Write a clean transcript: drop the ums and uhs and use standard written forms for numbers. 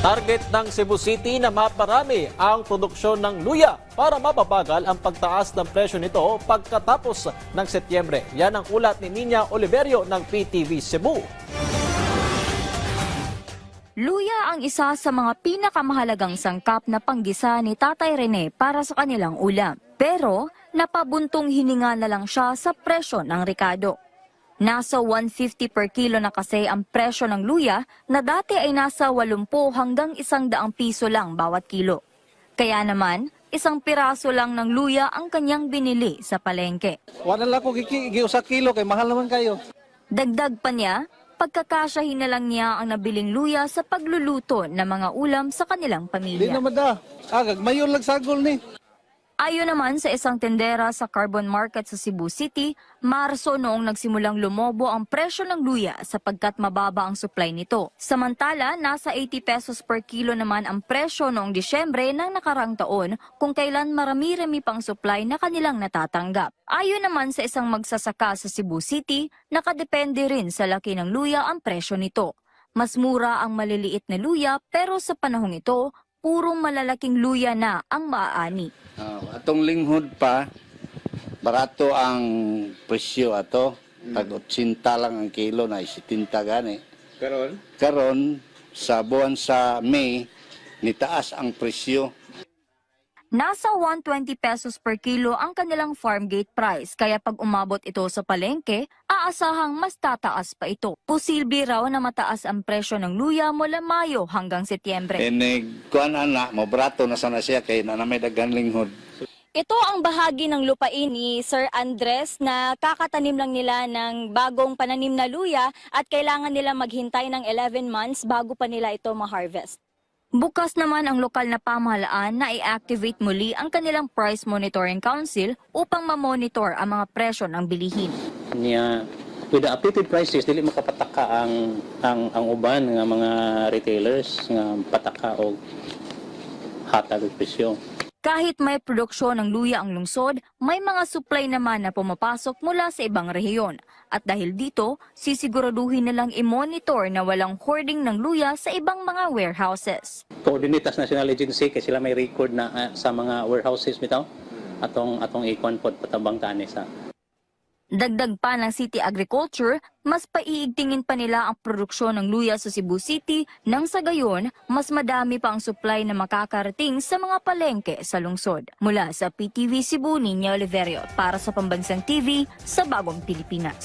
Target ng Cebu City na maparami ang produksyon ng luya para mapabagal ang pagtaas ng presyo nito pagkatapos ng Setyembre. Yan ang ulat ni Nina Oliverio ng PTV Cebu. Luya ang isa sa mga pinakamahalagang sangkap na panggisa ni Tatay Rene para sa kanilang ulam. Pero napabuntong hininga na lang siya sa presyo ng rekado. Nasa 150 per kilo na kasi ang presyo ng luya na dati ay nasa 80 hanggang 100 piso lang bawat kilo. Kaya naman, isang piraso lang ng luya ang kanyang binili sa palengke. Wala lang ko sa kilo kay mahal naman kayo. Dagdag pa niya, pagkakasyahin na lang niya ang nabiling luya sa pagluluto ng mga ulam sa kanilang Di pamilya. naman da. Agag mayon lang sagol ni. Ayon naman sa isang tendera sa Carbon Market sa Cebu City, Marso noong nagsimulang lumobo ang presyo ng luya sapagkat mababa ang supply nito. Samantala, nasa 80 pesos per kilo naman ang presyo noong Disyembre ng nakarang taon kung kailan marami-rami pang supply na kanilang natatanggap. Ayon naman sa isang magsasaka sa Cebu City, nakadepende rin sa laki ng luya ang presyo nito. Mas mura ang maliliit na luya pero sa panahong ito, puro malalaking luya na ang maaani. Atong linghod pa, barato ang presyo ato. Tag-80 lang ang kilo na 70 gani. Karon sa buwan sa May, nitaas ang presyo. Nasa 120 pesos per kilo ang kanilang farm gate price, kaya pag umabot ito sa palengke, aasahang mas tataas pa ito. Posible raw na mataas ang presyo ng luya mula Mayo hanggang Setyembre. Kuan ana, mabrato na sana siya kay na may daghan linghod. Ito ang bahagi ng lupain ni Sir Andres na kakatanim lang nila ng bagong pananim na luya at kailangan nila maghintay ng 11 months bago pa nila ito ma-harvest. Bukas naman ang lokal na pamahalaan na i-activate muli ang kanilang Price Monitoring Council upang ma-monitor ang mga presyo ng bilihin. Niya, with the updated prices, dili makapataka ang uban ng mga retailers nga pataka o hatag og presyo. Kahit may produksyon ng luya ang lungsod, may mga supply naman na pumapasok mula sa ibang rehiyon. At dahil dito, sisiguraduhin nilang i-monitor na walang hoarding ng luya sa ibang mga warehouses. Coordinatas National Agency kay sila may record na sa mga warehouses bitaw atong ikon pod patabang tani sa. Dagdag pa ng City Agriculture, mas paiigtingin pa nila ang produksyon ng luya sa Cebu City nang sa gayon, mas madami pa ang supply na makakarating sa mga palengke sa lungsod. Mula sa PTV Cebu, Nina Oliverio para sa Pambansang TV sa Bagong Pilipinas.